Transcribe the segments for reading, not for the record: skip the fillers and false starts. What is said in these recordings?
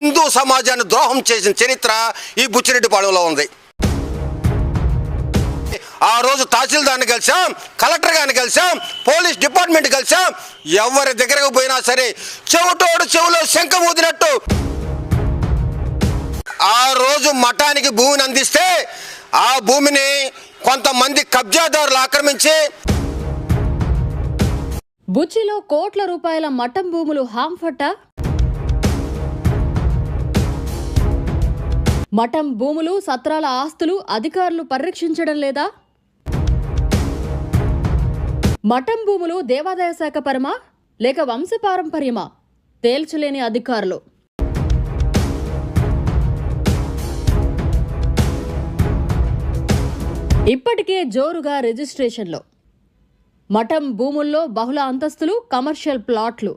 హిందూ సమాజాన్ని ద్రోహం చేసిన చరిత్ర ఈ బుచ్చిరెడ్డిపాళెంలో ఉంది. ఆ రోజు తహసీల్దార్ని కలిసాం, కలెక్టర్ గారిని కలిసాం, పోలీస్ డిపార్ట్మెంట్ కలిసాం. ఎవరి దగ్గరకు పోయినా సరే చెవిటోడు చెవులో శంఖం ఊదినట్టు ఆ రోజు మఠానికి భూమిని అందిస్తే ఆ భూమిని కొంతమంది కబ్జాదారులు ఆక్రమించి బుచ్చిలో కోట్ల రూపాయల మఠం భూములు హాంఫట. మఠం భూములు, సత్రాల ఆస్తులు అధికారులు పరిరక్షించడం లేదా? మఠం భూములు దేవాదాయ శాఖ పరమా లేక వంశపారంపర్యమా? తేల్చలేని అధికారులు. ఇప్పటికే జోరుగా రిజిస్ట్రేషన్లో. మఠం భూముల్లో బహుళ అంతస్తులు, కమర్షియల్ ప్లాట్లు.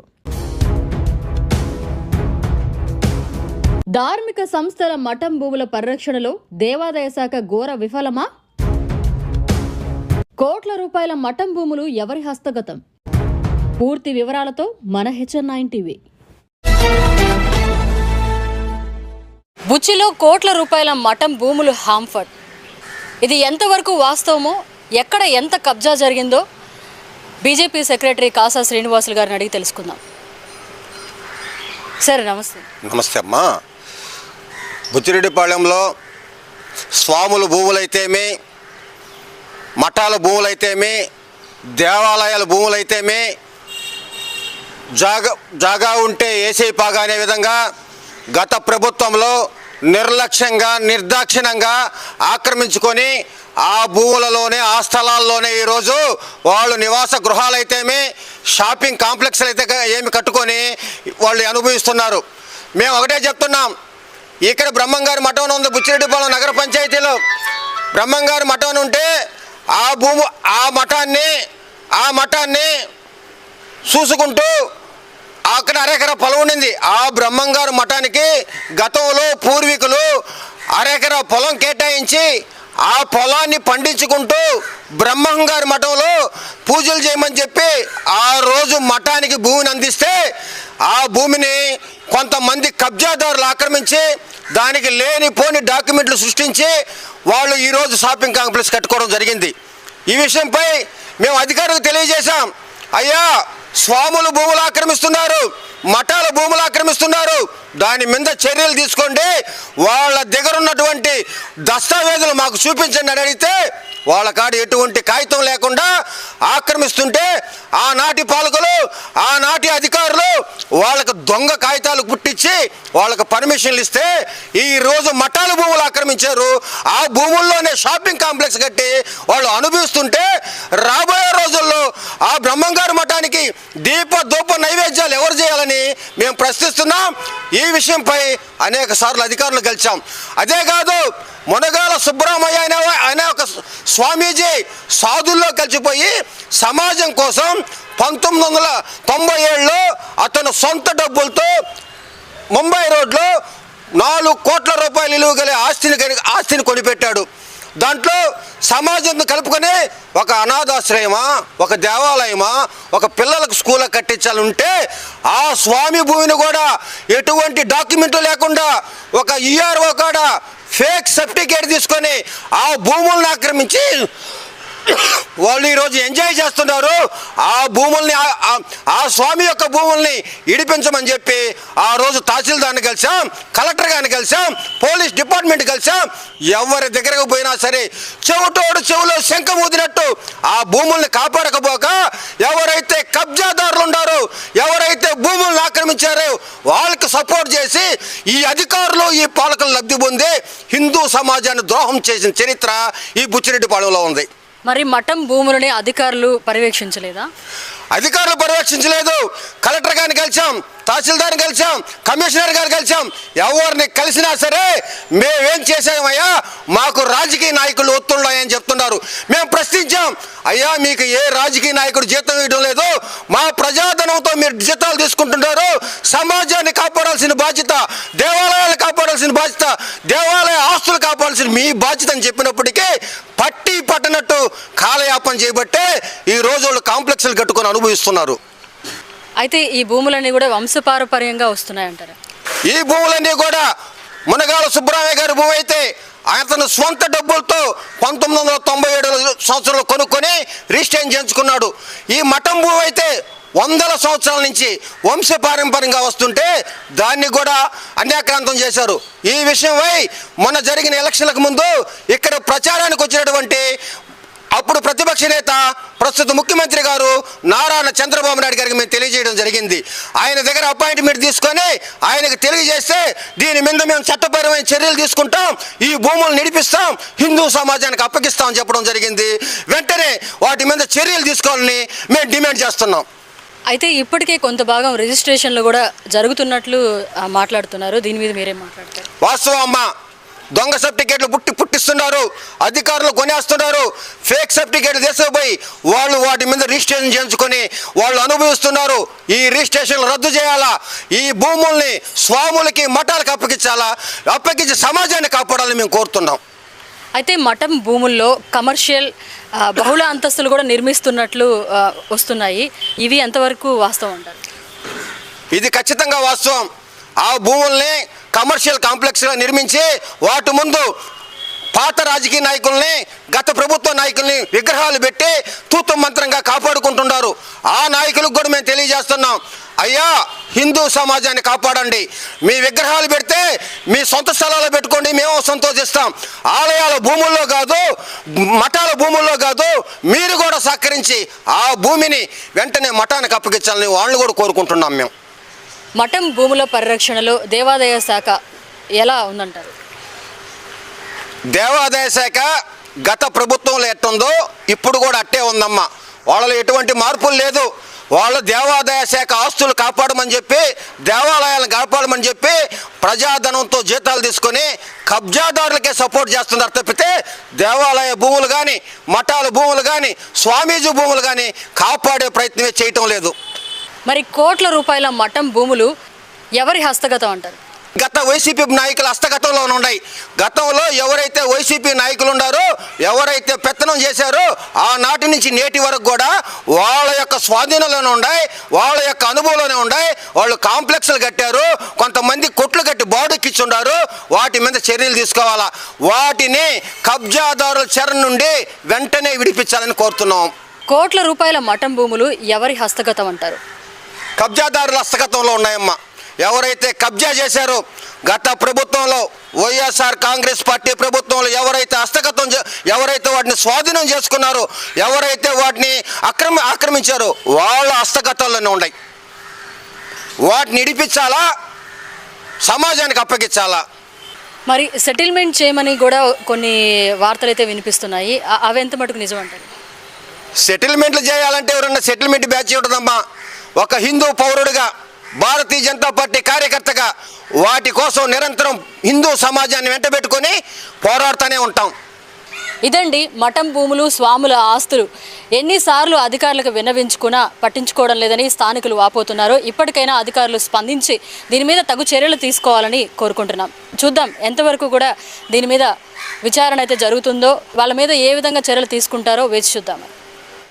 ధార్మిక సంస్థల మఠం భూముల పరిరక్షణలో దేవాదాయ శాఖ ఘోర విఫలమా? కోట్ల రూపాయల మఠం భూములు ఎవరి హస్తగతం? పూర్తి వివరాలతో మన HN9 టీవీ. బుచ్చిలో కోట్ల రూపాయల మఠం భూములు హాంఫర్డ్. ఇది ఎంతవరకు వాస్తవమో, ఎక్కడ ఎంత కబ్జా జరిగిందో బీజేపీ సెక్రటరీ కాసా శ్రీనివాసులు గారిని అడిగి తెలుసుకుందాం. సరే, నమస్తే. నమస్తే అమ్మా. బుచ్చిరెడ్డిపాళెంలో స్వాముల భూములైతేమి, మఠాల భూములైతేమి, దేవాలయాల భూములైతేమి, జాగా ఉంటే ఏసీ పాగా అనే విధంగా గత ప్రభుత్వంలో నిర్లక్ష్యంగా, నిర్దాక్షిణ్యంగా ఆక్రమించుకొని ఆ భూములలోనే, ఆ స్థలాల్లోనే ఈరోజు వాళ్ళు నివాస గృహాలైతేమి, షాపింగ్ కాంప్లెక్స్లు అయితే ఏమి కట్టుకొని వాళ్ళు అనుభవిస్తున్నారు. మేము ఒకటే చెప్తున్నాం, ఇక్కడ బ్రహ్మంగారి మఠం ఉంది బుచ్చిరెడ్డిపాళెం నగర పంచాయతీలో. బ్రహ్మంగారి మఠం ఉంటే ఆ మఠాన్ని చూసుకుంటూ అక్కడ అరెకర పొలం ఉండింది. ఆ బ్రహ్మంగారు మఠానికి గతంలో పూర్వీకులు అరెకర పొలం కేటాయించి ఆ పొలాన్ని పండించుకుంటూ బ్రహ్మంగారి మఠంలో పూజలు చేయమని చెప్పి ఆ రోజు మఠానికి భూమిని అందిస్తే ఆ భూమిని కొంతమంది కబ్జాదారులు ఆక్రమించి దానికి లేనిపోని డాక్యుమెంట్లు సృష్టించి వాళ్ళు ఈరోజు షాపింగ్ కాంప్లెక్స్ కట్టుకోవడం జరిగింది. ఈ విషయంపై మేము అధికారులకు తెలియజేశాం. అయ్యా, స్వాములు భూములు ఆక్రమిస్తున్నారు, మఠాల భూములు ఆక్రమిస్తున్నారు, దాని మీద చర్యలు తీసుకోండి, వాళ్ళ దగ్గర ఉన్నటువంటి దస్తావేజులు మాకు చూపించండి అని అడిగితే వాళ్ళ కాడ ఎటువంటి కాగితం లేకుండా ఆక్రమిస్తుంటే ఆనాటి పాలకులు, ఆనాటి అధికారులు వాళ్ళకు దొంగ కాగితాలు పుట్టించి వాళ్ళకు పర్మిషన్లు ఇస్తే ఈరోజు మఠాల భూములు ఆక్రమించారు. ఆ భూముల్లోనే షాపింగ్ కాంప్లెక్స్ కట్టి వాళ్ళు అనుభవిస్తుంటే రాబోయే రోజుల్లో ఆ బ్రహ్మంగారి మఠానికి ధూప నైవేద్యాలు ఎవరు చేయాలని మేము ప్రశ్నిస్తున్నాం. ఈ విషయంపై అనేక సార్లు అధికారులు కలిసాం. అదే కాదు, మునగాల సుబ్రహ్మయ్య అనే ఒక స్వామీజీ సాధుల్లో కలిసిపోయి సమాజం కోసం 1997లో అతను సొంత డబ్బులతో ముంబై రోడ్లో 4 కోట్ల రూపాయలు విలువ గల ఆస్తిని కొనిపెట్టాడు. దాంట్లో సమాజం కలుపుకొని ఒక అనాథాశ్రయమా, ఒక దేవాలయమా, ఒక పిల్లలకు స్కూల్ కట్టించాలంటే ఆ స్వామి భూమిని కూడా ఎటువంటి డాక్యుమెంట్లు లేకుండా ఒక ERO కాడ ఫేక్ సర్టిఫికేట్ తీసుకొని ఆ భూములను ఆక్రమించి వాళ్ళు ఈరోజు ఎంజాయ్ చేస్తున్నారు. ఆ భూముల్ని, ఆ స్వామి యొక్క భూముల్ని ఇడిపించమని చెప్పి ఆ రోజు తహసీల్దార్ని కలిసాం, కలెక్టర్ గారిని కలిసాం, పోలీస్ డిపార్ట్మెంట్ కలిసాం. ఎవరి దగ్గరకు పోయినా సరే చెవిటోడు చెవులో శంఖం ఊదినట్టు ఆ భూముల్ని కాపాడకపోక ఎవరైతే కబ్జాదారులు ఉన్నారో, ఎవరైతే భూములను ఆక్రమించారో వాళ్ళకి సపోర్ట్ చేసి ఈ అధికారులు, ఈ పాలకులు లబ్ధి పొంది హిందూ సమాజాన్ని ద్రోహం చేసిన చరిత్ర ఈ బుచ్చిరెడ్డిపాళెంలో ఉంది. మరి మఠం భూములని అధికారులు పర్యవేక్షించలేదా? అధికారులు పర్యవేక్షించలేదు. కలెక్టర్ గారిని కలిసాం, తహసీల్దార్ని కలిసాం, కమిషనర్ గారు కలిసాం. ఎవరిని కలిసినా సరే మేమేం చేసామయ్యా, మాకు రాజకీయ నాయకులు ఒత్తున్నాయని చెప్తున్నారు. మేము ప్రశ్నించాం, అయ్యా మీకు ఏ రాజకీయ నాయకుడు జీతం ఇవ్వడం లేదు, మా ప్రజాధనంతో మీరు జీతాలు తీసుకుంటున్నారు, సమాజాన్ని కాపాడాల్సిన బాధ్యత, దేవాలయాలు కాపాడాల్సిన బాధ్యత, దేవాలయ ఆస్తులు కాపాడాల్సిన మీ బాధ్యత అని చెప్పినప్పటికీ పట్టనట్టు కాలయాపన చేయబట్టే ఈ రోజు వాళ్ళు కాంప్లెక్స్లు కట్టుకొని అనుభవిస్తున్నారు. అయితే ఈ భూములన్నీ కూడా వంశపారపర్యంగా వస్తున్నాయంటారా? ఈ భూములన్నీ కూడా మునగాల సుబ్బరామయ్య గారి భూమి అయితే అతను స్వంత డబ్బులతో 1997 సంవత్సరంలో కొనుక్కొని రిజిస్ట్రేషన్ చేయించుకున్నాడు. ఈ మఠం భూమి అయితే వందల సంవత్సరాల నుంచి వంశపారంపర్యంగా వస్తుంటే దాన్ని కూడా అన్యాక్రాంతం చేశారు. ఈ విషయమై మొన్న జరిగిన ఎలక్షన్లకు ముందు ఇక్కడ ప్రచారానికి వచ్చినటువంటి అప్పుడు ప్రతిపక్ష నేత ప్రస్తుత ముఖ్యమంత్రి గారు నారా చంద్రబాబు నాయుడు గారికి మేము తెలియజేయడం జరిగింది. ఆయన దగ్గర అపాయింట్మెంట్ తీసుకొని ఆయనకు తెలియజేస్తే దీని మీద మేము చట్టపరమైన చర్యలు తీసుకుంటాం, ఈ భూములు నిడిపిస్తాం, హిందూ సమాజానికి అప్పగిస్తామని చెప్పడం జరిగింది. వెంటనే వాటి మీద చర్యలు తీసుకోవాలని మేము డిమాండ్ చేస్తున్నాం. అయితే ఇప్పటికే కొంత భాగం రిజిస్ట్రేషన్లు కూడా జరుగుతున్నట్లు మాట్లాడుతున్నారు. దీని మీద మీరేం మాట్లాడతారు? వాస్తవం అమ్మ, దొంగ సర్టిఫికేట్లు పుట్టిస్తున్నారు, అధికారులు కొనేస్తున్నారు, ఫేక్ సర్టిఫికేట్లు తీసుకుపోయి వాళ్ళు వాటి మీద రిజిస్ట్రేషన్ చేయించుకొని వాళ్ళు అనుభవిస్తున్నారు. ఈ రిజిస్ట్రేషన్లు రద్దు చేయాలా, ఈ భూముల్ని స్వాములకి మఠాలకు అప్పగించాలా, అప్పగించి సమాజాన్ని కాపాడాలని మేము కోరుతున్నాం. అయితే మఠం భూముల్లో కమర్షియల్ బహుళ అంతస్తులు కూడా నిర్మిస్తున్నట్లు వస్తున్నాయి. ఇవి ఎంతవరకు వాస్తవం అంటారు? ఇది ఖచ్చితంగా వాస్తవం. ఆ భూముల్ని కమర్షియల్ కాంప్లెక్స్గా నిర్మించి వాటి ముందు పాత రాజకీయ నాయకుల్ని, గత ప్రభుత్వ నాయకుల్ని విగ్రహాలు పెట్టి తూతు మంత్రంగా కాపాడుకుంటున్నారు. ఆ నాయకులకు కూడా మేము తెలియజేస్తున్నాం, అయ్యా హిందూ సమాజాన్ని కాపాడండి, మీ విగ్రహాలు పెడితే మీ సొంత స్థలాల్లో పెట్టుకోండి, మేము సంతోషిస్తాం. ఆలయాల భూముల్లో కాదు, మఠాల భూముల్లో కాదు, మీరు కూడా సహకరించి ఆ భూమిని వెంటనే మఠానికి అప్పగించాలని వాళ్ళని కూడా కోరుకుంటున్నాం. మేము మఠం భూముల పరిరక్షణలో దేవాదాయ శాఖ ఎలా ఉందంటారు? దేవాదాయ శాఖ గత ప్రభుత్వంలో ఎట్టుందో ఇప్పుడు కూడా అట్టే ఉందమ్మా. వాళ్ళలో ఎటువంటి మార్పులు లేదు. వాళ్ళు దేవాదాయ శాఖ ఆస్తులు కాపాడమని చెప్పి, దేవాలయాలను కాపాడమని చెప్పి ప్రజాధనంతో జీతాలు తీసుకొని కబ్జాదారులకే సపోర్ట్ చేస్తున్నారు తప్పితే దేవాలయ భూములు కానీ, మఠాల భూములు కానీ, స్వామీజీ భూములు కానీ కాపాడే ప్రయత్నమే చేయటం లేదు. మరి కోట్ల రూపాయల మఠం భూములు ఎవరి హస్తగతం అంటారు? గత వైసీపీ నాయకుల హస్తగతంలో ఉన్నాయి. గతంలో ఎవరైతే వైసీపీ నాయకులు ఉన్నారో, ఎవరైతే పెత్తనం చేశారో ఆనాటి నుంచి నేటి వరకు కూడా వాళ్ళ యొక్క స్వాధీనంలోనే ఉన్నాయి, వాళ్ళ యొక్క అనుభవంలోనే ఉన్నాయి. వాళ్ళు కాంప్లెక్స్లు కట్టారు, కొంతమంది కొట్లు కట్టి బాడుకిచ్చుండారు. వాటి మీద చర్యలు తీసుకోవాలా, వాటిని కబ్జాదారుల చెర నుండి వెంటనే విడిపించాలని కోరుతున్నాం. కోట్ల రూపాయల మఠం భూములు ఎవరి హస్తగతం అంటారు? కబ్జాదారుల హస్తగతంలో ఉన్నాయమ్మా. ఎవరైతే కబ్జా చేశారో గత ప్రభుత్వంలో, వైఎస్ఆర్ కాంగ్రెస్ పార్టీ ప్రభుత్వంలో ఎవరైతే ఎవరైతే వాటిని స్వాధీనం చేసుకున్నారో, ఎవరైతే వాటిని ఆక్రమించారో వాళ్ళ హస్తగతంలోనే ఉన్నాయి. వాటిని ఇడిపించాలా, సమాజానికి అప్పగించాలా. మరి సెటిల్మెంట్ చేయమని కూడా కొన్ని వార్తలు అయితే వినిపిస్తున్నాయి. అవి ఎంత మటుకు నిజం అంటారు? సెటిల్మెంట్లు చేయాలంటే ఎవరన్నా సెటిల్మెంట్ బ్యాచ్ ఉంటుందమ్మా. ఒక హిందూ పౌరుడిగా, భారతీయ జనతా పార్టీ కార్యకర్తగా వాటి కోసం నిరంతరం హిందూ సమాజాన్ని వెంటబెట్టుకొని పోరాడుతూనే ఉంటాం. ఇదండి మఠం భూములు, స్వాముల ఆస్తులు ఎన్నిసార్లు అధికారులకు విన్నవించుకున్నా పట్టించుకోవడం లేదని స్థానికులు వాపోతున్నారు. ఇప్పటికైనా అధికారులు స్పందించి దీని మీద తగు చర్యలు తీసుకోవాలని కోరుకుంటున్నాం. చూద్దాం ఎంతవరకు కూడా దీని మీద విచారణ అయితే జరుగుతుందో, వాళ్ళ మీద ఏ విధంగా చర్యలు తీసుకుంటారో వేచి చూద్దాం.